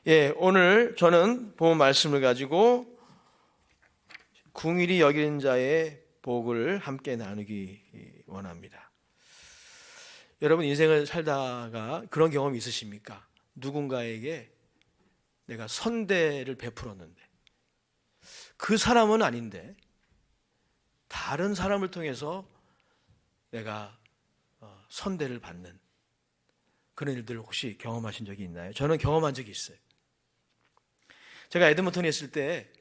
오늘 저는 본 말씀을 가지고 궁일이 여기는 자의 복을 함께 나누기 원합니다. 여러분 인생을 살다가 그런 경험이 있으십니까? 누군가에게 내가 선대를 베풀었는데 그 사람은 아닌데 다른 사람을 통해서 내가 선대를 받는 그런 일들 혹시 경험하신 적이 있나요? 저는 경험한 적이 있어요. 제가 에드먼턴에 있을 때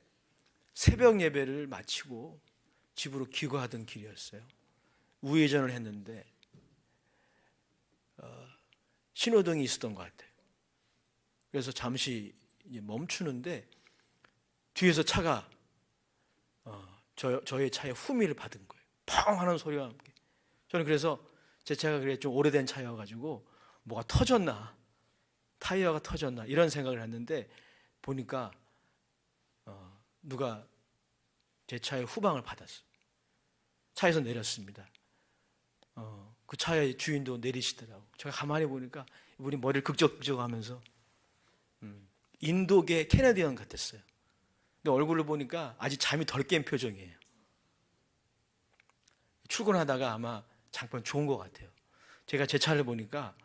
새벽 예배를 마치고 집으로 귀가하던 길이었어요. 우회전을 했는데 신호등이 있었던 것 같아요. 그래서 잠시 멈추는데 뒤에서 차가 저의 차에 후미를 받은 거예요. 펑 하는 소리와 함께. 저는 그래서 제 차가 그래 좀 오래된 차여가지고 뭐가 터졌나, 타이어가 터졌나 이런 생각을 했는데 보니까 누가 제 차의 후방을 받았어요. 차에서 내렸습니다. 그 차의 주인도 내리시더라고. 제가 가만히 보니까 이분이 머리를 극적극적하면서 인도계 캐네디언 같았어요. 근데 얼굴을 보니까 아직 잠이 덜 깬 표정이에요. 출근하다가 아마 잠깐 좋은 것 같아요. 제가 제 차를 보니까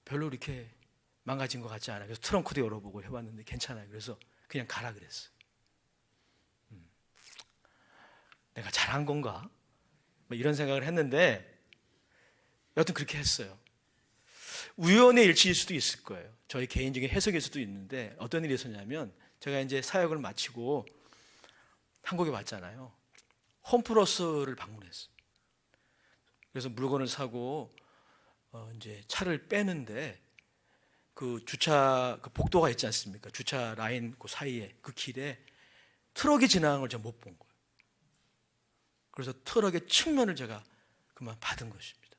별로 이렇게 망가진 것 같지 않아요. 그래서 트렁크도 열어보고 해봤는데 괜찮아요. 그래서 그냥 가라 그랬어요. 내가 잘한 건가? 뭐 이런 생각을 했는데 여튼 그렇게 했어요. 우연의 일치일 수도 있을 거예요. 저희 개인적인 해석일 수도 있는데 어떤 일이 있었냐면 제가 이제 사역을 마치고 한국에 왔잖아요. 홈플러스를 방문했어요. 그래서 물건을 사고 이제 차를 빼는데 그 주차 그 복도가 있지 않습니까? 주차 라인 그 사이에 그 길에 트럭이 지나가는 걸 제가 못 본 거예요. 그래서 트럭의 측면을 제가 그만 받은 것입니다.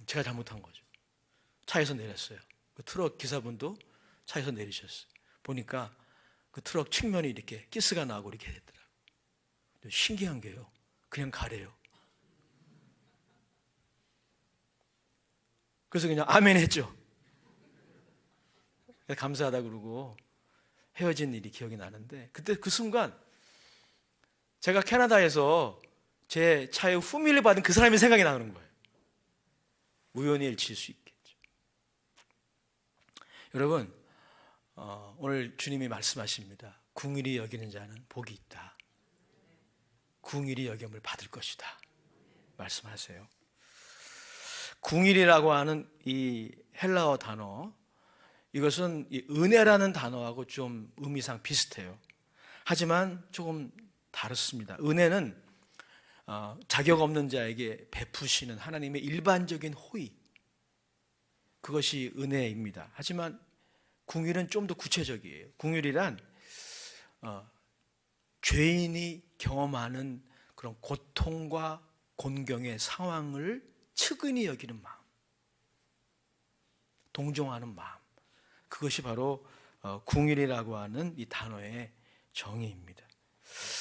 제가 잘못한 거죠. 차에서 내렸어요. 그 트럭 기사분도 차에서 내리셨어요. 보니까 그 트럭 측면이 이렇게 기스가 나고 이렇게 됐더라고요. 신기한 게요. 그냥 가래요. 그래서 그냥 아멘 했죠. 감사하다 그러고 헤어진 일이 기억이 나는데 그때 그 순간 제가 캐나다에서 제 차에 후미를 받은 그 사람이 생각이 나는 거예요. 우연히 일치일 수 있겠죠. 여러분 오늘 주님이 말씀하십니다. 궁일이 여기는 자는 복이 있다. 궁일이 여김을 받을 것이다. 말씀하세요. 궁일이라고 하는 이 헬라어 단어 이것은 이 은혜라는 단어하고 좀 의미상 비슷해요. 하지만 조금 다릅니다. 은혜는 자격 없는 자에게 베푸시는 하나님의 일반적인 호의 그것이 은혜입니다. 하지만 궁일은 좀 더 구체적이에요. 궁일이란 죄인이 경험하는 그런 고통과 곤경의 상황을 측은히 여기는 마음, 동정하는 마음 그것이 바로 궁일이라고 하는 이 단어의 정의입니다.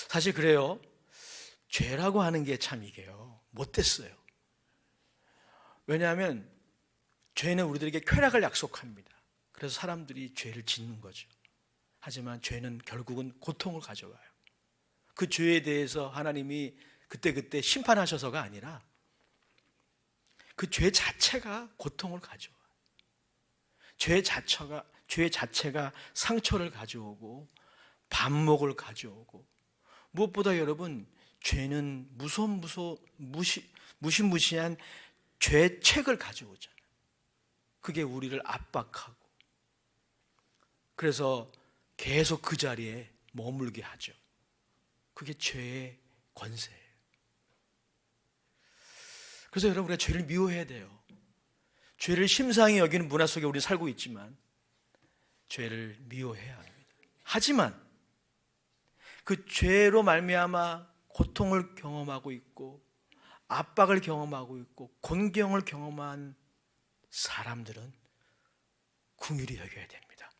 사실 그래요. 죄라고 하는 게 참 이게요 못됐어요. 왜냐하면 죄는 우리들에게 쾌락을 약속합니다. 그래서 사람들이 죄를 짓는 거죠. 하지만 죄는 결국은 고통을 가져와요. 그 죄에 대해서 하나님이 그때그때 심판하셔서가 아니라 그 죄 자체가 고통을 가져와요. 죄 자체가 상처를 가져오고 반목을 가져오고 무엇보다 여러분 죄는 무시무시한 죄책을 가져오잖아요. 그게 우리를 압박하고 그래서 계속 그 자리에 머물게 하죠. 그게 죄의 권세예요. 그래서 여러분 우리가 죄를 미워해야 돼요. 죄를 심상히 여기는 문화 속에 우리 살고 있지만 죄를 미워해야 합니다. 하지만 그 죄로 말미암아 고통을 경험하고 있고 압박을 경험하고 있고 곤경을 경험한 사람들은 긍휼히 여겨야 됩니다.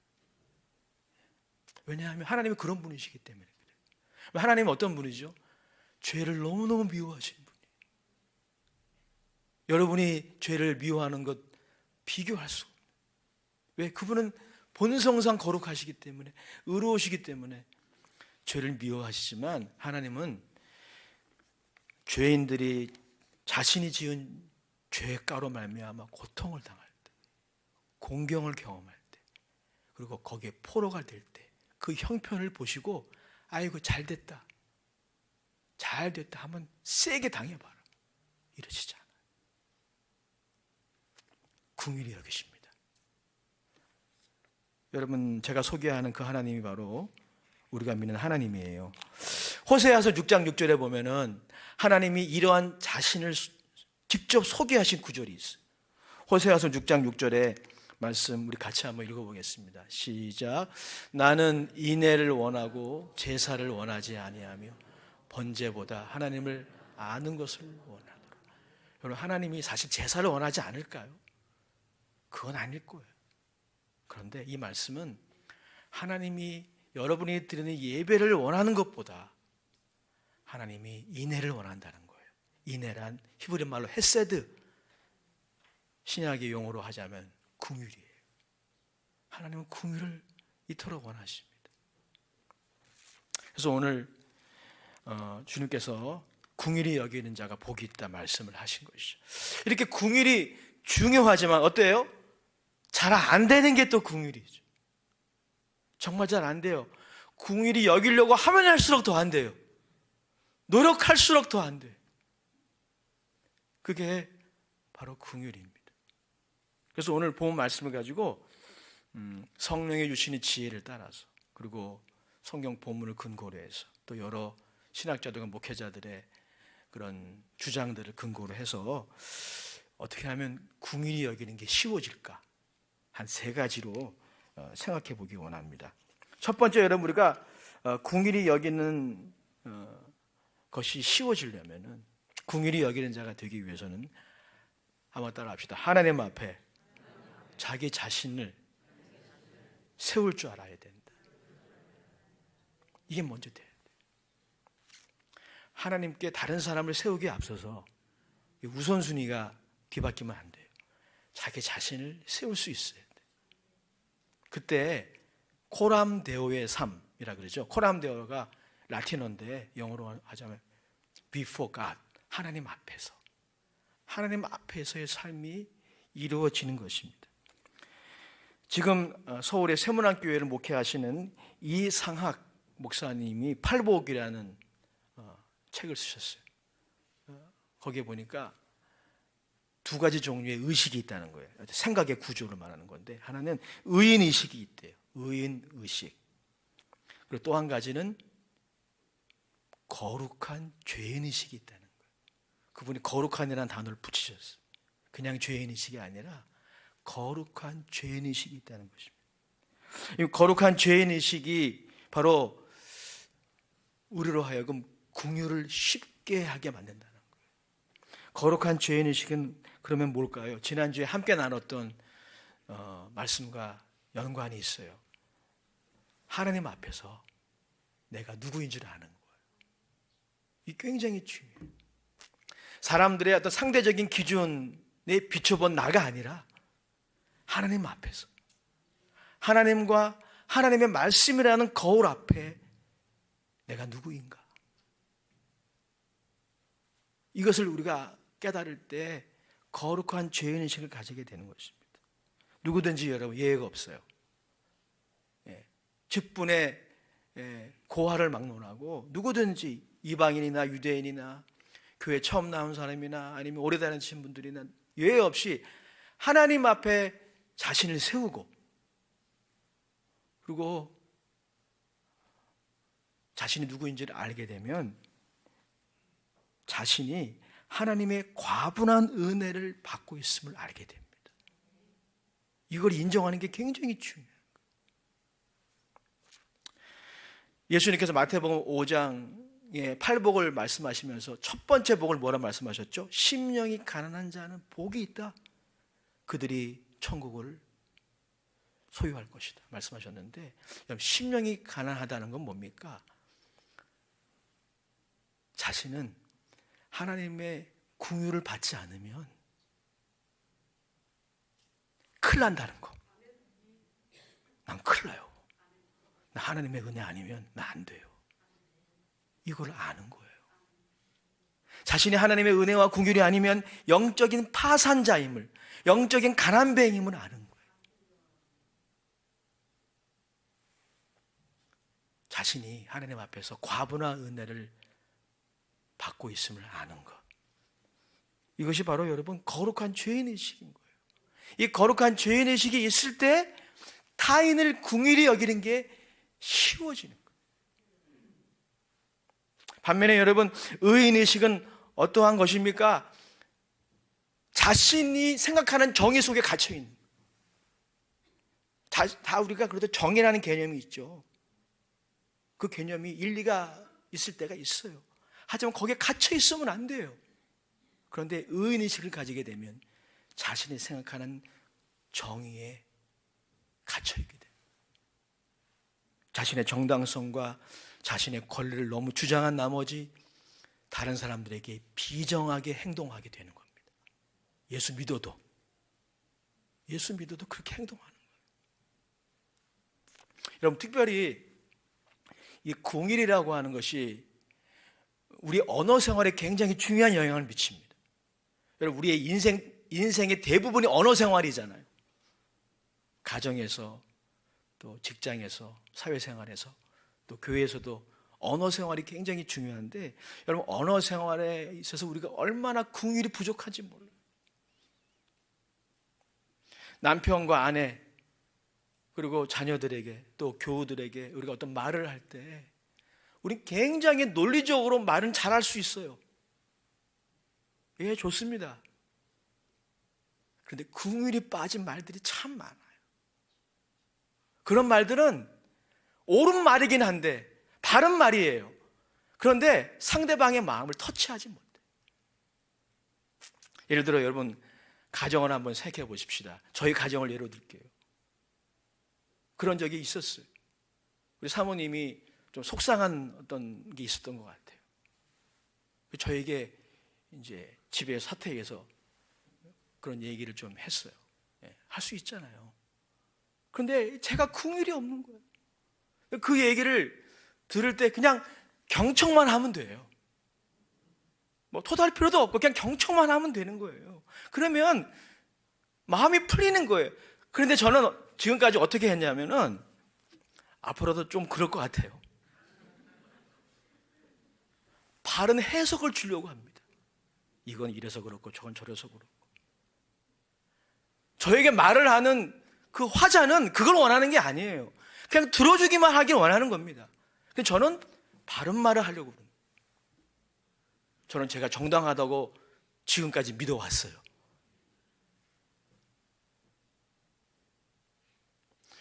왜냐하면 하나님은 그런 분이시기 때문에 그래요. 하나님은 어떤 분이죠? 죄를 너무너무 미워하시는 분이에요. 여러분이 죄를 미워하는 것 비교할 수 없어요. 왜? 그분은 본성상 거룩하시기 때문에, 의로우시기 때문에 죄를 미워하시지만, 하나님은 죄인들이 자신이 지은 죄가로 말미암아 고통을 당할 때, 공경을 경험할 때, 그리고 거기에 포로가 될 때 그 형편을 보시고 아이고 잘됐다, 잘됐다 한번 세게 당해봐라 이러시지 않아요. 긍휼히 여기십니다. 여러분, 제가 소개하는 그 하나님이 바로 우리가 믿는 하나님이에요. 호세아서 6장 6절에 보면은 하나님이 이러한 자신을 직접 소개하신 구절이 있어요. 호세아서 6장 6절에 말씀 우리 같이 한번 읽어보겠습니다. 시작. 나는 인애를 원하고 제사를 원하지 아니하며 번제보다 하나님을 아는 것을 원하노라. 여러분, 하나님이 사실 제사를 원하지 않을까요? 그건 아닐 거예요. 그런데 이 말씀은 하나님이 여러분이 드리는 예배를 원하는 것보다 하나님이 인애를 원한다는 거예요. 인애란 히브리 말로 헤세드, 신약의 용어로 하자면 긍휼이에요. 하나님은 긍휼을 이토록 원하십니다. 그래서 오늘 주님께서 긍휼히 여기는 자가 복이 있다 말씀을 하신 것이죠. 이렇게 긍휼이 중요하지만 어때요? 잘 안 되는 게 또 긍휼이죠. 정말 잘 안 돼요. 긍휼히 여기려고 하면 할수록 더 안 돼요. 노력할수록 더 안 돼요. 그게 바로 긍휼입니다. 그래서 오늘 본 말씀을 가지고 성령이 주시는 지혜를 따라서, 그리고 성경 본문을 근거로 해서, 또 여러 신학자들과 목회자들의 그런 주장들을 근거로 해서 어떻게 하면 긍휼히 여기는 게 쉬워질까, 한 3가지로 생각해 보기 원합니다. 첫 번째, 여러분, 우리가 긍휼히 여기는 것이 쉬워지려면은, 긍휼히 여기는 자가 되기 위해서는 한번 따라 합시다. 하나님 앞에 자기 자신을 세울 줄 알아야 된다. 이게 먼저 돼야 돼요. 하나님께 다른 사람을 세우기에 앞서서 우선순위가 뒤바뀌면 안 돼요. 자기 자신을 세울 수 있어야 돼요. 그때 코람데오의 삶이라 그러죠. 코람데오가 라틴어인데 영어로 하자면 before God, 하나님 앞에서의 삶이 이루어지는 것입니다. 지금 서울의 세문안교회를 목회하시는 이상학 목사님이 팔복이라는 책을 쓰셨어요. 거기에 보니까 2가지 종류의 의식이 있다는 거예요. 생각의 구조를 말하는 건데, 하나는 의인의식이 있대요. 의인의식. 그리고 또 한 가지는 거룩한 죄인의식이 있다는 거예요. 그분이 거룩한이라는 단어를 붙이셨어요. 그냥 죄인의식이 아니라 거룩한 죄인의식이 있다는 것입니다. 이 거룩한 죄인의식이 바로 우리로 하여금 긍휼을 쉽게 하게 만든다는 거예요. 거룩한 죄인의식은 그러면 뭘까요? 지난주에 함께 나눴던 말씀과 연관이 있어요. 하나님 앞에서 내가 누구인 줄 아는 거예요. 이 굉장히 중요해요. 사람들의 어떤 상대적인 기준에 비춰본 나가 아니라 하나님 앞에서, 하나님과 하나님의 말씀이라는 거울 앞에 내가 누구인가, 이것을 우리가 깨달을 때 거룩한 죄인의식을 가지게 되는 것입니다. 누구든지 여러분 예외가 없어요. 직분의 고하를 막론하고 누구든지 이방인이나 유대인이나 교회 처음 나온 사람이나 아니면 오래 다니신 분들이나 예외 없이 하나님 앞에 자신을 세우고, 그리고 자신이 누구인지를 알게 되면 자신이 하나님의 과분한 은혜를 받고 있음을 알게 됩니다. 이걸 인정하는 게 굉장히 중요해요. 예수님께서 마태복음 5장에 8복을 말씀하시면서 첫 번째 복을 뭐라 말씀하셨죠? 심령이 가난한 자는 복이 있다. 그들이 천국을 소유할 것이다 말씀하셨는데, 심령이 가난하다는 건 뭡니까? 자신은 하나님의 긍휼을 받지 않으면 큰일 난다는 거. 하나님의 은혜 아니면 나 안 돼요. 이걸 아는 거예요. 자신이 하나님의 은혜와 긍휼이 아니면 영적인 파산자임을, 영적인 가난뱅임을 아는 거예요. 자신이 하나님 앞에서 과분한 은혜를 받고 있음을 아는 것. 이것이 바로 여러분 거룩한 죄인의식인 거예요. 이 거룩한 죄인의식이 있을 때 타인을 긍휼히 여기는 게 쉬워지는 거예요. 반면에 여러분 의인의식은 어떠한 것입니까? 자신이 생각하는 정의 속에 갇혀있는 거예요. 다 우리가 그래도 정의라는 개념이 있죠. 그 개념이 일리가 있을 때가 있어요. 하지만 거기에 갇혀 있으면 안 돼요. 그런데 의인의식을 가지게 되면 자신이 생각하는 정의에 갇혀있게 돼요. 자신의 정당성과 자신의 권리를 너무 주장한 나머지 다른 사람들에게 비정하게 행동하게 되는 겁니다. 예수 믿어도 그렇게 행동하는 거예요. 여러분 특별히 이 긍휼이라고 하는 것이 우리 언어 생활에 굉장히 중요한 영향을 미칩니다. 여러분 우리의 인생의 대부분이 언어 생활이잖아요. 가정에서 또 직장에서 사회생활에서 또 교회에서도 언어 생활이 굉장히 중요한데 여러분 언어 생활에 있어서 우리가 얼마나 긍휼이 부족한지 몰라요. 남편과 아내 그리고 자녀들에게 또 교우들에게 우리가 어떤 말을 할 때 우리 굉장히 논리적으로 말은 잘할 수 있어요. 예, 좋습니다. 그런데 긍휼이 빠진 말들이 참 많아요. 그런 말들은 옳은 말이긴 한데 바른 말이에요. 그런데 상대방의 마음을 터치하지 못해. 예를 들어 여러분 가정을 한번 생각해 보십시다. 저희 가정을 예로 들게요. 그런 적이 있었어요. 우리 사모님이 좀 속상한 어떤 게 있었던 것 같아요. 저에게 이제 집에 사택에서 그런 얘기를 좀 했어요. 할 수 있잖아요. 그런데 제가 긍휼이 없는 거예요. 그 얘기를 들을 때 그냥 경청만 하면 돼요. 뭐 토달할 필요도 없고 그냥 경청만 하면 되는 거예요. 그러면 마음이 풀리는 거예요. 그런데 저는 지금까지 어떻게 했냐면은 앞으로도 좀 그럴 것 같아요. 바른 해석을 주려고 합니다. 이건 이래서 그렇고 저건 저래서 그렇고. 저에게 말을 하는 그 화자는 그걸 원하는 게 아니에요. 그냥 들어주기만 하길 원하는 겁니다. 근데 저는 바른 말을 하려고 합니다. 저는 제가 정당하다고 지금까지 믿어왔어요.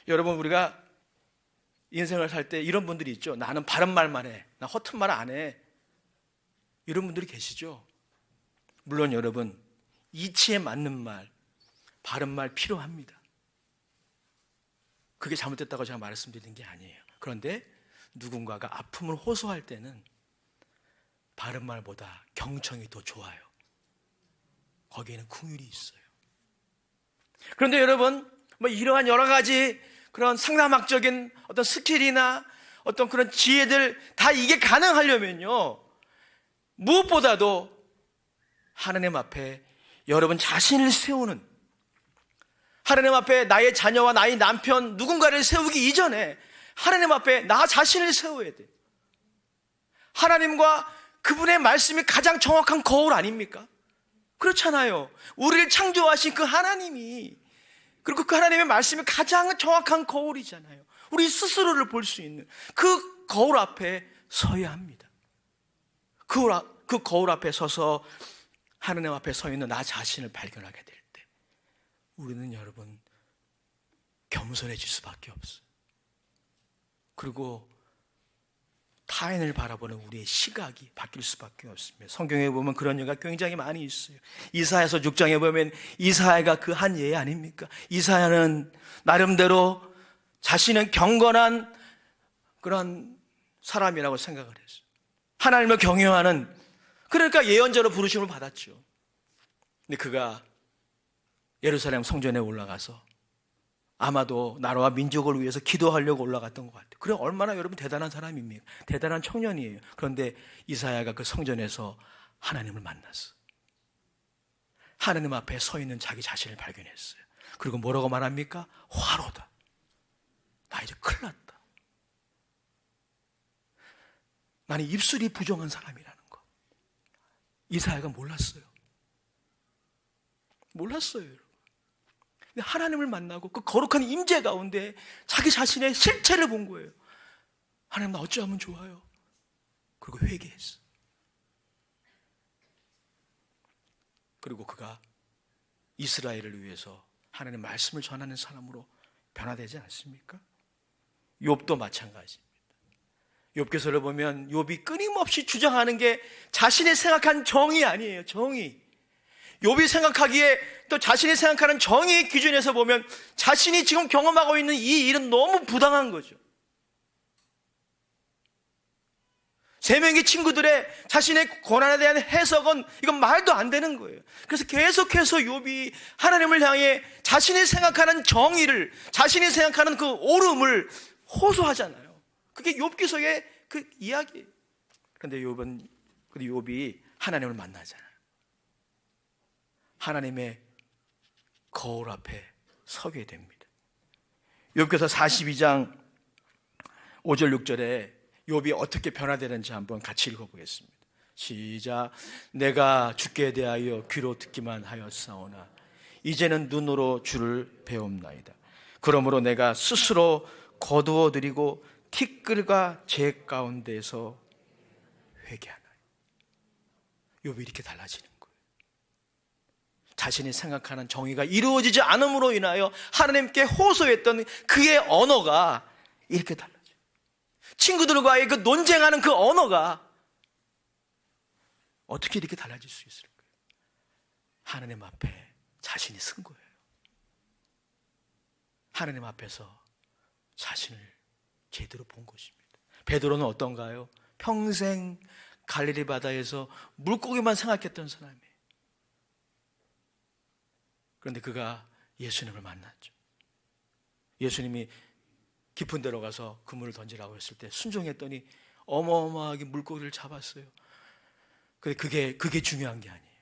여러분 우리가 인생을 살 때 이런 분들이 있죠. 나는 바른 말만 해. 나 허튼 말 안 해. 이런 분들이 계시죠. 물론 여러분 이치에 맞는 말, 바른 말 필요합니다. 그게 잘못됐다고 제가 말씀드리는 게 아니에요. 그런데 누군가가 아픔을 호소할 때는 바른 말보다 경청이 더 좋아요. 거기에는 긍휼이 있어요. 그런데 여러분 뭐 이러한 여러 가지 그런 상담학적인 어떤 스킬이나 어떤 그런 지혜들 다 이게 가능하려면요 무엇보다도 하나님 앞에 여러분 자신을 세우는, 하나님 앞에 나의 자녀와 나의 남편 누군가를 세우기 이전에 하나님 앞에 나 자신을 세워야 돼요. 하나님과 그분의 말씀이 가장 정확한 거울 아닙니까? 그렇잖아요. 우리를 창조하신 그 하나님이, 그리고 그 하나님의 말씀이 가장 정확한 거울이잖아요. 우리 스스로를 볼 수 있는 그 거울 앞에 서야 합니다. 그 거울 앞에 서서 하나님 앞에 서 있는 나 자신을 발견하게 될 때 우리는 여러분 겸손해질 수밖에 없어요. 그리고 타인을 바라보는 우리의 시각이 바뀔 수밖에 없습니다. 성경에 보면 그런 예가 굉장히 많이 있어요. 이사야서 6장에 보면 이사야가 그 한 예 아닙니까? 이사야는 나름대로 자신은 경건한 그런 사람이라고 생각을 했어요. 하나님을 경외하는, 그러니까 예언자로 부르심을 받았죠. 근데 그가 예루살렘 성전에 올라가서 아마도 나라와 민족을 위해서 기도하려고 올라갔던 것 같아요. 그래 얼마나 여러분 대단한 사람입니까? 대단한 청년이에요. 그런데 이사야가 그 성전에서 하나님을 만났어. 하나님 앞에 서 있는 자기 자신을 발견했어요. 그리고 뭐라고 말합니까? 화로다. 나 이제 큰일 났다. 나는 입술이 부정한 사람이라는 거. 이사야가 몰랐어요. 여러분. 근데 하나님을 만나고 그 거룩한 임재 가운데 자기 자신의 실체를 본 거예요. 하나님, 나 어찌하면 좋아요? 그리고 회개했어. 그리고 그가 이스라엘을 위해서 하나님의 말씀을 전하는 사람으로 변화되지 않습니까? 욥도 마찬가지입니다. 욥기서를 보면 욥이 끊임없이 주장하는 게 자신이 생각한 정의 아니에요. 정의. 욥이 생각하기에 또 자신이 생각하는 정의의 기준에서 보면 자신이 지금 경험하고 있는 이 일은 너무 부당한 거죠. 세 명의 친구들의 자신의 고난에 대한 해석은 이건 말도 안 되는 거예요. 그래서 계속해서 욥이 하나님을 향해 자신이 생각하는 정의를, 자신이 생각하는 그 옳음을 호소하잖아요. 그게 욥기서의 그 이야기예요. 그런데 욥이 하나님을 만나잖아요. 하나님의 거울 앞에 서게 됩니다. 욥기서 42장 5절 6절에 욥이 어떻게 변화되는지 한번 같이 읽어보겠습니다. 시작. 내가 주께 대하여 귀로 듣기만 하였사오나 이제는 눈으로 주를 배움나이다. 그러므로 내가 스스로 거두어 드리고 티끌과 재 가운데서 회개하나이다. 욥이 이렇게 달라지는 거예요. 자신이 생각하는 정의가 이루어지지 않음으로 인하여 하나님께 호소했던 그의 언어가 이렇게 달라져요. 친구들과의 그 논쟁하는 그 언어가 어떻게 이렇게 달라질 수 있을까요? 하나님 앞에 자신이 쓴 거예요. 하나님 앞에서 자신을 제대로 본 것입니다. 베드로는 어떤가요? 평생 갈릴리 바다에서 물고기만 생각했던 사람이에요. 그런데 그가 예수님을 만났죠. 예수님이 깊은 데로 가서 그물을 던지라고 했을 때 순종했더니 어마어마하게 물고기를 잡았어요. 그게 중요한 게 아니에요.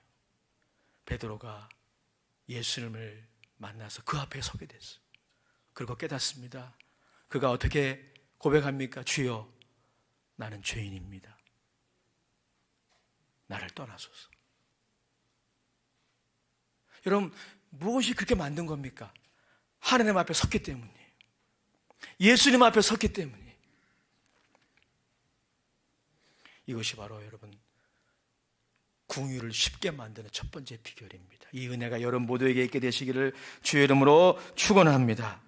베드로가 예수님을 만나서 그 앞에 서게 됐어요. 그리고 깨닫습니다. 그가 어떻게 고백합니까? 주여, 나는 죄인입니다. 나를 떠나소서. 여러분, 무엇이 그렇게 만든 겁니까? 하나님 앞에 섰기 때문이에요. 예수님 앞에 섰기 때문이에요. 이것이 바로 여러분 궁유를 쉽게 만드는 첫 번째 비결입니다. 이 은혜가 여러분 모두에게 있게 되시기를 주의 이름으로 축원합니다.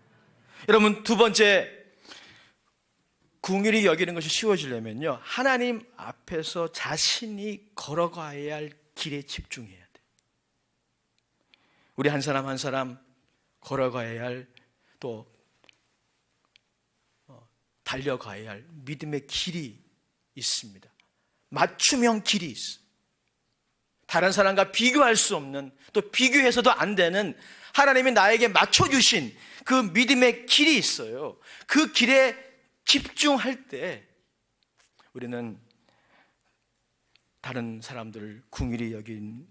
여러분, 두 번째, 궁유를 여기는 것이 쉬워지려면요, 하나님 앞에서 자신이 걸어가야 할 길에 집중해야 돼요. 우리 한 사람 한 사람 걸어가야 할, 또 달려가야 할 믿음의 길이 있습니다. 맞춤형 길이 있어요. 다른 사람과 비교할 수 없는, 또 비교해서도 안 되는 하나님이 나에게 맞춰주신 그 믿음의 길이 있어요. 그 길에 집중할 때 우리는 다른 사람들을 긍휼히 여긴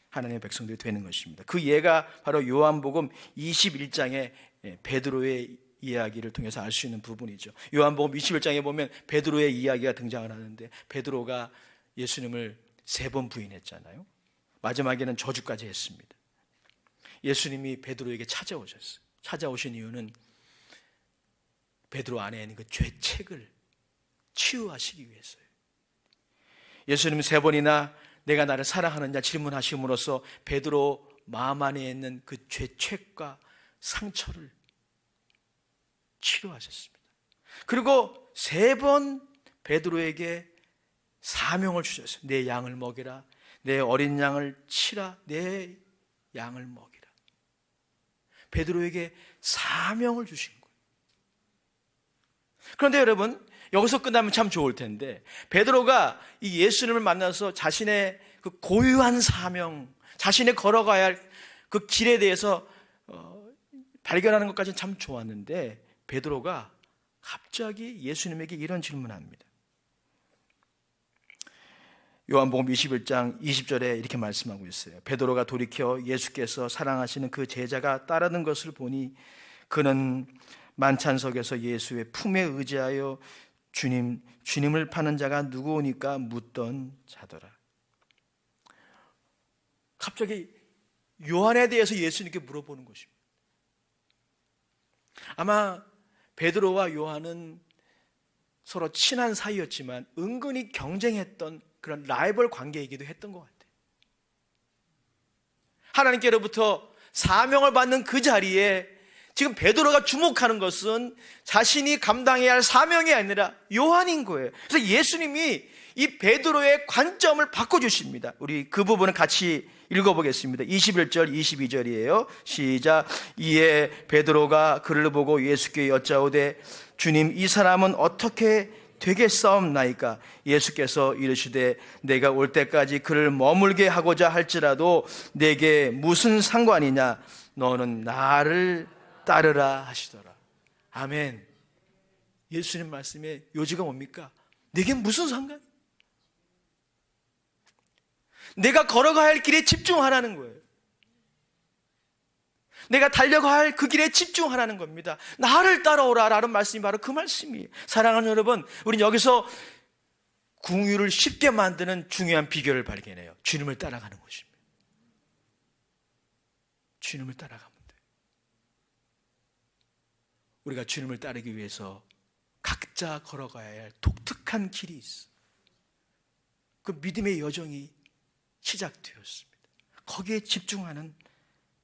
하나님의 백성들이 되는 것입니다. 그 예가 바로 요한복음 21장의 베드로의 이야기를 통해서 알 수 있는 부분이죠. 요한복음 21장에 보면 베드로의 이야기가 등장을 하는데, 베드로가 예수님을 3번 부인했잖아요. 마지막에는 저주까지 했습니다. 예수님이 베드로에게 찾아오셨어요. 찾아오신 이유는 베드로 안에 있는 그 죄책을 치유하시기 위해서요. 예수님은 3번이나 내가 나를 사랑하느냐 질문하심으로써 베드로 마음 안에 있는 그 죄책과 상처를 치료하셨습니다. 그리고 3번 베드로에게 사명을 주셨어요. 내 양을 먹이라, 내 어린 양을 치라, 내 양을 먹이라. 베드로에게 사명을 주신 거예요. 그런데 여러분, 여기서 끝나면 참 좋을 텐데, 베드로가 이 예수님을 만나서 자신의 그 고유한 사명, 자신의 걸어가야 할 그 길에 대해서 발견하는 것까지는 참 좋았는데 베드로가 갑자기 예수님에게 이런 질문을 합니다. 요한복음 21장 20절에 이렇게 말씀하고 있어요. 베드로가 돌이켜 예수께서 사랑하시는 그 제자가 따르는 것을 보니 그는 만찬석에서 예수의 품에 의지하여 주님을 파는 자가 누구오니까 묻던 자더라. 갑자기 요한에 대해서 예수님께 물어보는 것입니다. 아마 베드로와 요한은 서로 친한 사이였지만 은근히 경쟁했던 그런 라이벌 관계이기도 했던 것 같아요. 하나님께로부터 사명을 받는 그 자리에 지금 베드로가 주목하는 것은 자신이 감당해야 할 사명이 아니라 요한인 거예요. 그래서 예수님이 이 베드로의 관점을 바꿔주십니다. 우리 그 부분을 같이 읽어보겠습니다. 21절 22절이에요 시작. 이에 베드로가 그를 보고 예수께 여짜오되 주님, 이 사람은 어떻게 되겠사옵나이까? 예수께서 이르시되 내가 올 때까지 그를 머물게 하고자 할지라도 내게 무슨 상관이냐? 너는 나를 따르라 하시더라. 아멘. 예수님 말씀의 요지가 뭡니까? 내게 무슨 상관? 내가 걸어가야 할 길에 집중하라는 거예요. 내가 달려가야 할 그 길에 집중하라는 겁니다. 나를 따라오라 라는 말씀이 바로 그 말씀이에요. 사랑하는 여러분, 우리는 여기서 궁유를 쉽게 만드는 중요한 비결을 발견해요. 주님을 따라가는 것입니다. 주님을 따라가면 돼요. 우리가 주님을 따르기 위해서 각자 걸어가야 할 독특한 길이 있어. 그 믿음의 여정이 시작되었습니다. 거기에 집중하는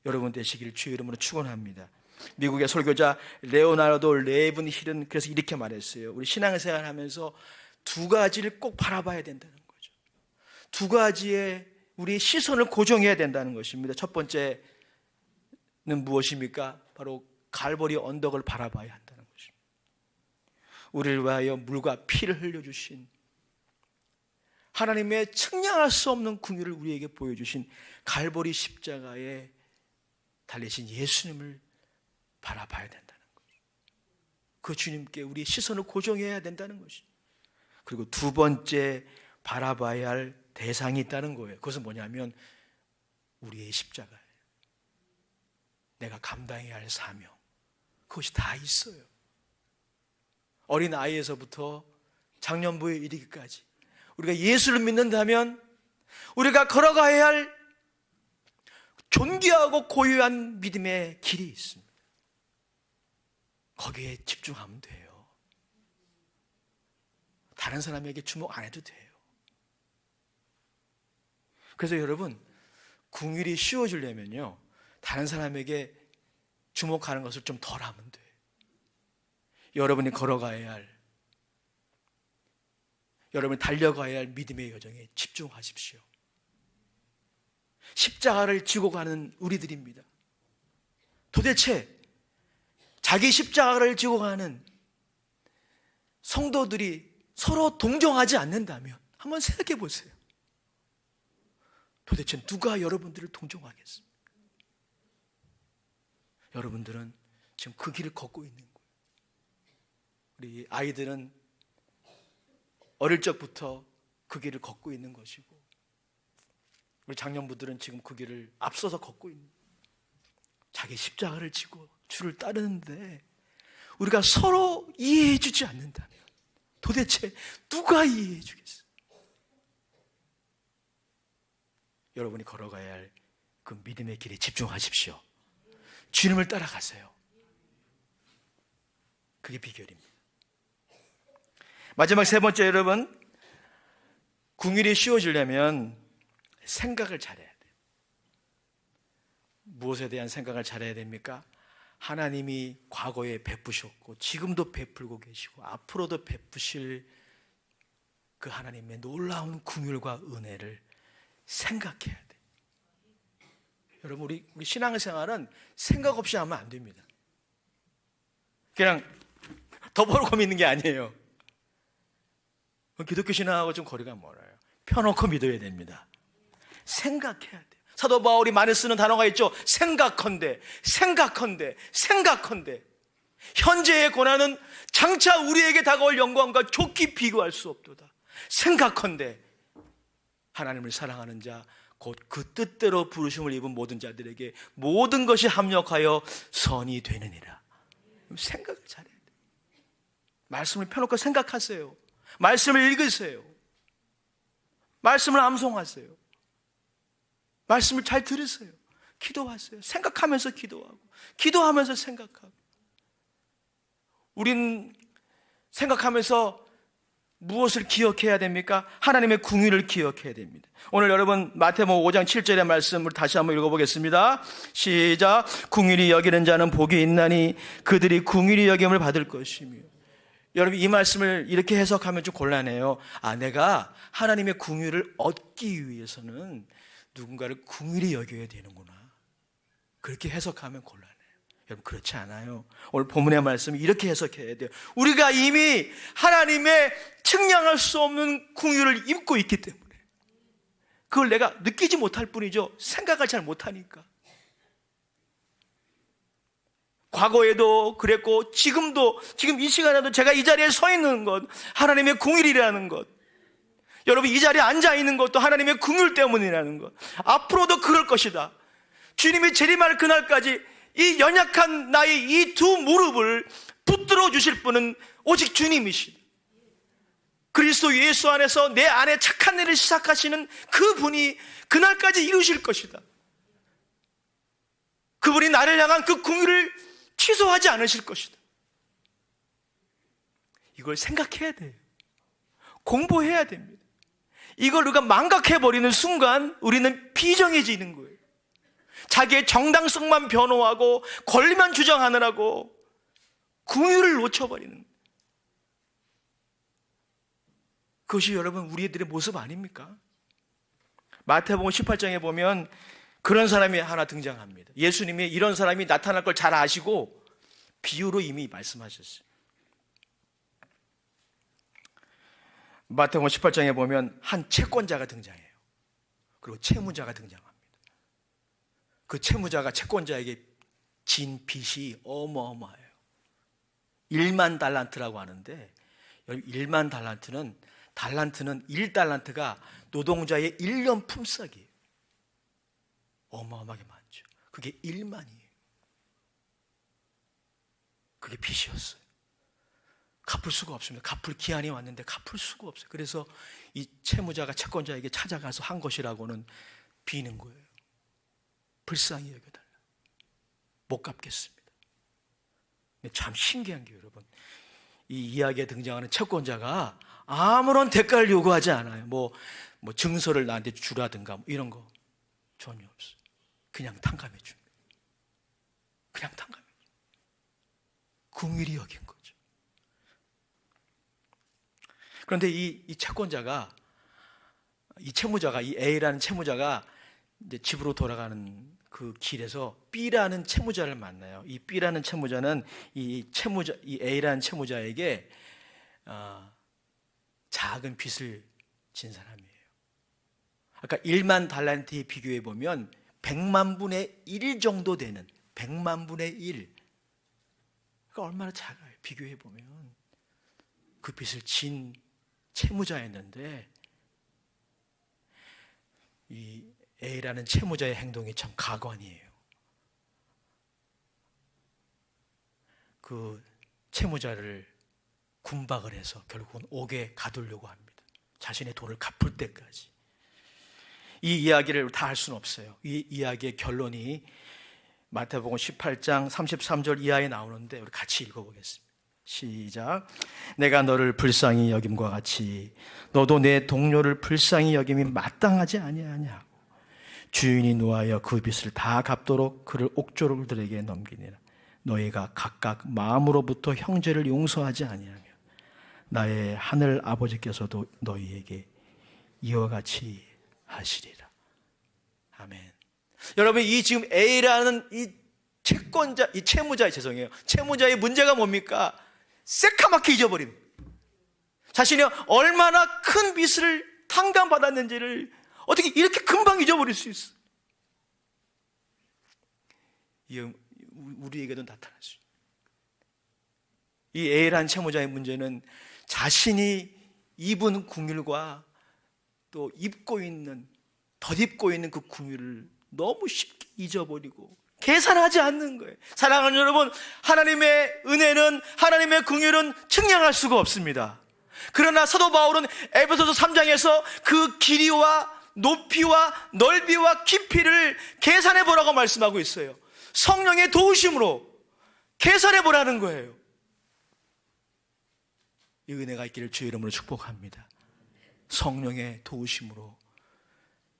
여러분 되시기를 주의 이름으로 축원합니다. 미국의 설교자 레오나르도 레이븐힐은 그래서 이렇게 말했어요. 우리 신앙생활 하면서 두 가지를 꼭 바라봐야 된다는 거죠. 두 가지에 우리의 시선을 고정해야 된다는 것입니다. 첫 번째는 무엇입니까? 바로 갈보리 언덕을 바라봐야 한다는 것입니다. 우리를 위하여 물과 피를 흘려주신 하나님의 측량할 수 없는 긍휼을 우리에게 보여주신 갈보리 십자가에 달리신 예수님을 바라봐야 된다는 거죠. 그 주님께 우리 시선을 고정해야 된다는 것이죠. 그리고 두 번째 바라봐야 할 대상이 있다는 거예요. 그것은 뭐냐면 우리의 십자가예요. 내가 감당해야 할 사명, 그것이 다 있어요. 어린 아이에서부터 장년부에 이르기까지 우리가 예수를 믿는다면 우리가 걸어가야 할 존귀하고 고유한 믿음의 길이 있습니다. 거기에 집중하면 돼요. 다른 사람에게 주목 안 해도 돼요. 그래서 여러분, 궁일이 쉬워지려면요, 다른 사람에게 주목하는 것을 좀 덜 하면 돼요. 여러분이 걸어가야 할, 여러분이 달려가야 할 믿음의 여정에 집중하십시오. 십자가를 지고 가는 우리들입니다. 도대체 자기 십자가를 지고 가는 성도들이 서로 동정하지 않는다면 한번 생각해 보세요. 도대체 누가 여러분들을 동정하겠습니까? 여러분들은 지금 그 길을 걷고 있는 거예요. 우리 아이들은 어릴 적부터 그 길을 걷고 있는 것이고, 우리 장년부들은 지금 그 길을 앞서서 걷고 있는, 자기 십자가를 지고 주를 따르는데 우리가 서로 이해해 주지 않는다면 도대체 누가 이해해 주겠어요? 여러분이 걸어가야 할 그 믿음의 길에 집중하십시오. 주님을 따라가세요. 그게 비결입니다. 마지막 세 번째, 여러분, 궁일이 쉬워지려면 생각을 잘해야 돼요. 무엇에 대한 생각을 잘해야 됩니까? 하나님이 과거에 베푸셨고 지금도 베풀고 계시고 앞으로도 베푸실 그 하나님의 놀라운 긍휼과 은혜를 생각해야 돼요. 여러분, 우리 신앙생활은 생각 없이 하면 안 됩니다. 그냥 덮어놓고 믿는 게 아니에요. 기독교 신앙하고 좀 거리가 멀어요. 펴놓고 믿어야 됩니다. 생각해야 돼요. 사도 바울이 많이 쓰는 단어가 있죠. 생각컨대. 현재의 고난은 장차 우리에게 다가올 영광과 좋게 비교할 수 없도다. 생각컨대 하나님을 사랑하는 자 곧 그 뜻대로 부르심을 입은 모든 자들에게 모든 것이 합력하여 선이 되느니라. 생각을 잘해야 돼요. 말씀을 펴놓고 생각하세요. 말씀을 읽으세요. 말씀을 암송하세요. 말씀을 잘 들으세요. 기도하세요. 생각하면서 기도하고 기도하면서 생각하고. 우린 생각하면서 무엇을 기억해야 됩니까? 하나님의 궁유를 기억해야 됩니다. 오늘 여러분 마태복음 5장 7절의 말씀을 다시 한번 읽어보겠습니다. 시작. 궁유리 여기는 자는 복이 있나니 그들이 궁유리 여김을 받을 것이며. 여러분 이 말씀을 이렇게 해석하면 좀 곤란해요. 내가 하나님의 궁유를 얻기 위해서는 누군가를 궁유리 여겨야 되는구나. 그렇게 해석하면 곤란해요. 여러분 그렇지 않아요. 오늘 본문의 말씀을 이렇게 해석해야 돼요. 우리가 이미 하나님의 측량할 수 없는 궁유를 입고 있기 때문에 그걸 내가 느끼지 못할 뿐이죠. 생각을 잘 못하니까. 과거에도 그랬고 지금 이 시간에도 제가 이 자리에 서 있는 것 하나님의 궁유이라는 것, 여러분 이 자리에 앉아 있는 것도 하나님의 궁유 때문이라는 것, 앞으로도 그럴 것이다. 주님이 재림할 그날까지 이 연약한 나의 이 두 무릎을 붙들어 주실 분은 오직 주님이시다. 그리스도 예수 안에서 내 안에 착한 일을 시작하시는 그분이 그날까지 이루실 것이다. 그분이 나를 향한 그 궁유를 취소하지 않으실 것이다. 이걸 생각해야 돼요. 공부해야 됩니다. 이걸 우리가 망각해버리는 순간 우리는 비정해지는 거예요. 자기의 정당성만 변호하고 권리만 주장하느라고 궁유를 놓쳐버리는, 그것이 여러분 우리들의 모습 아닙니까? 마태복음 18장에 보면 그런 사람이 하나 등장합니다. 예수님이 이런 사람이 나타날 걸 잘 아시고 비유로 이미 말씀하셨어요. 마태복음 18장에 보면 한 채권자가 등장해요. 그리고 채무자가 등장합니다. 그 채무자가 채권자에게 진 빚이 어마어마해요. 1만 달란트라고 하는데, 1만 달란트는 1달란트가 노동자의 1년 품삯이에요. 어마어마하게 많죠. 그게 1만이에요. 그게 빚이었어요. 갚을 수가 없습니다. 갚을 기한이 왔는데 갚을 수가 없어요. 그래서 이 채무자가 채권자에게 찾아가서 한 것이라고는 비는 거예요. 불쌍히 여겨달라. 못 갚겠습니다. 참 신기한 게 여러분, 이 이야기에 등장하는 채권자가 아무런 대가를 요구하지 않아요. 뭐 증서를 나한테 주라든가 이런 거 전혀 없어요. 그냥 탕감해 줍니다. 그냥 탕감해 줍니다. 궁일이 여긴 거죠. 그런데 이 채권자가, 이 채무자가, 이 A라는 채무자가 이제 집으로 돌아가는 그 길에서 B라는 채무자를 만나요. 이 B라는 채무자는 이 A라는 채무자에게 작은 빚을 진 사람이에요. 아까 1만 달란트에 비교해 보면 100만 분의 1 정도 되는 100만 분의 1. 그러니까 얼마나 작아요. 비교해 보면 그 빚을 진 채무자였는데 이 A라는 채무자의 행동이 참 가관이에요. 그 채무자를 군박을 해서 결국은 옥에 가두려고 합니다. 자신의 돈을 갚을 때까지. 이 이야기를 다 할 수는 없어요. 이 이야기의 결론이 마태복음 18장 33절 이하에 나오는데 우리 같이 읽어보겠습니다. 시작. 내가 너를 불쌍히 여김과 같이 너도 내 동료를 불쌍히 여김이 마땅하지 아니하냐. 주인이 노하여 그 빚을 다 갚도록 그를 옥조들에게 넘기니라. 너희가 각각 마음으로부터 형제를 용서하지 아니하며 나의 하늘 아버지께서도 너희에게 이와 같이 하시리라. 아멘. 여러분, 이 지금 A라는 이 채권자, 이 채무자의 문제가 뭡니까? 새카맣게 잊어버립니다. 자신이 얼마나 큰 빚을 탕감받았는지를 어떻게 이렇게 금방 잊어버릴 수 있어? 우리에게도 나타날 수 있습니다. 이 에일한 채무자의 문제는 자신이 입은 궁율과 또 덧입고 있는 그 궁율을 너무 쉽게 잊어버리고 계산하지 않는 거예요. 사랑하는 여러분, 하나님의 은혜는, 하나님의 궁율은 측량할 수가 없습니다. 그러나 사도 바울은 에베소서 3장에서 그 길이와 높이와 넓이와 깊이를 계산해 보라고 말씀하고 있어요. 성령의 도우심으로 계산해 보라는 거예요. 이 은혜가 있기를 주의 이름으로 축복합니다. 성령의 도우심으로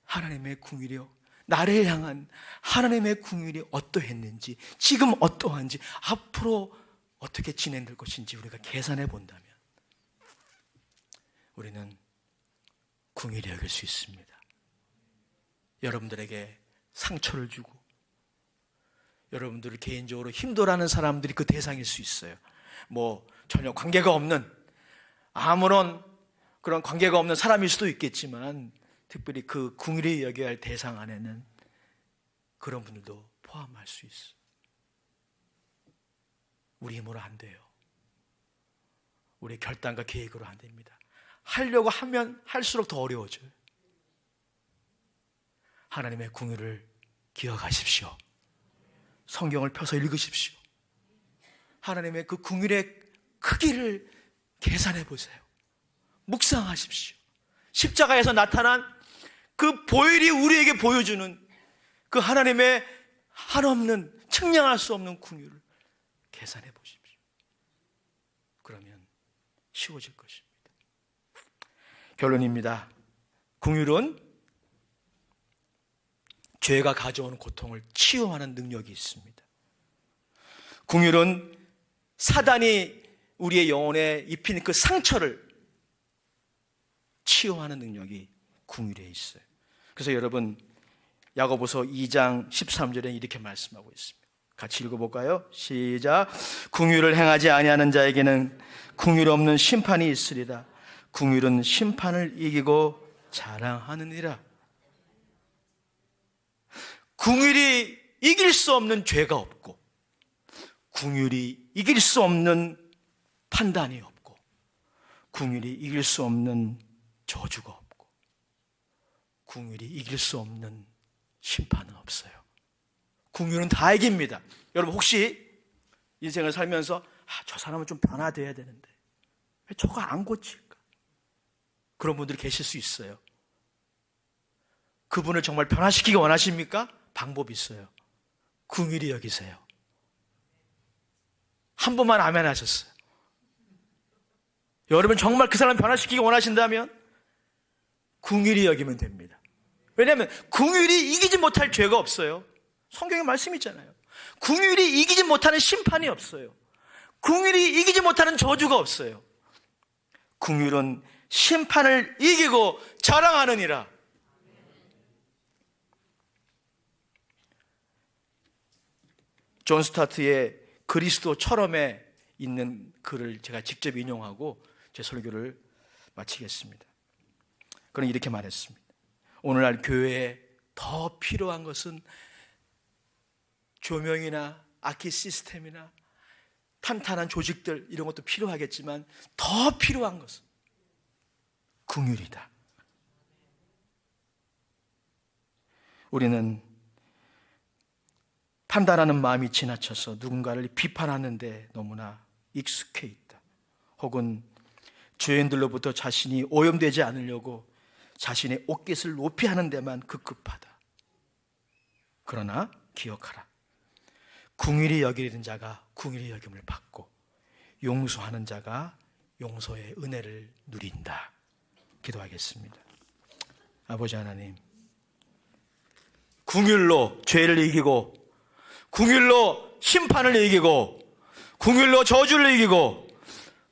하나님의 궁율이요, 나를 향한 하나님의 궁율이 어떠했는지, 지금 어떠한지, 앞으로 어떻게 진행될 것인지 우리가 계산해 본다면 우리는 궁율이 여길 수 있습니다. 여러분들에게 상처를 주고 여러분들을 개인적으로 힘들어하는 사람들이 그 대상일 수 있어요. 전혀 관계가 없는, 아무런 그런 관계가 없는 사람일 수도 있겠지만 특별히 그 궁율이 여겨야 할 대상 안에는 그런 분들도 포함할 수 있어요. 우리 힘으로 안 돼요. 우리 결단과 계획으로 안 됩니다. 하려고 하면 할수록 더 어려워져요. 하나님의 궁율을 기억하십시오. 성경을 펴서 읽으십시오. 하나님의 그 궁율의 크기를 계산해 보세요. 묵상하십시오. 십자가에서 나타난 그 보혈이 우리에게 보여주는 그 하나님의 한없는, 측량할 수 없는 궁율을 계산해 보십시오. 그러면 쉬워질 것입니다. 결론입니다. 궁율은 죄가 가져오는 고통을 치유하는 능력이 있습니다. 궁율은 사단이 우리의 영혼에 입힌 그 상처를 치유하는 능력이 궁율에 있어요. 그래서 여러분, 야고보서 2장 13절에 이렇게 말씀하고 있습니다. 같이 읽어볼까요? 시작. 궁율을 행하지 아니하는 자에게는 궁율 없는 심판이 있으리라. 궁율은 심판을 이기고 자랑하느니라. 궁율이 이길 수 없는 죄가 없고, 궁율이 이길 수 없는 판단이 없고, 궁율이 이길 수 없는 저주가 없고, 궁율이 이길 수 없는 심판은 없어요. 궁율은 다 이깁니다. 여러분, 혹시 인생을 살면서 저 사람은 좀 변화돼야 되는데 왜 저거 안 고칠까? 그런 분들이 계실 수 있어요. 그분을 정말 변화시키기 원하십니까? 방법이 있어요. 궁율이 여기세요. 한 번만 아멘 하셨어요. 여러분 정말 그 사람 변화시키기 원하신다면 궁율이 여기면 됩니다. 왜냐하면 궁율이 이기지 못할 죄가 없어요. 성경에 말씀이 있잖아요. 궁율이 이기지 못하는 심판이 없어요. 궁율이 이기지 못하는 저주가 없어요. 궁율은 심판을 이기고 자랑하느니라. 존 스타트의 그리스도처럼에 있는 글을 제가 직접 인용하고 제 설교를 마치겠습니다. 그는 이렇게 말했습니다. 오늘날 교회에 더 필요한 것은 조명이나 악기 시스템이나 탄탄한 조직들, 이런 것도 필요하겠지만 더 필요한 것은 궁율이다. 우리는 판단하는 마음이 지나쳐서 누군가를 비판하는데 너무나 익숙해 있다. 혹은 죄인들로부터 자신이 오염되지 않으려고 자신의 옷깃을 높이 하는 데만 급급하다. 그러나 기억하라. 궁휼히 여기는 자가 궁휼히 여김을 받고 용서하는 자가 용서의 은혜를 누린다. 기도하겠습니다. 아버지 하나님, 궁휼로 죄를 이기고 궁휼로 심판을 이기고 궁휼로 저주를 이기고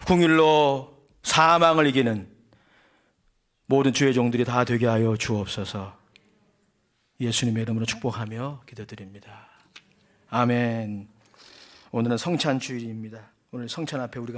궁휼로 사망을 이기는 모든 주의 종들이 다 되게 하여 주옵소서. 예수님의 이름으로 축복하며 기도드립니다. 아멘. 오늘은 성찬 주일입니다. 오늘 성찬 앞에 우리가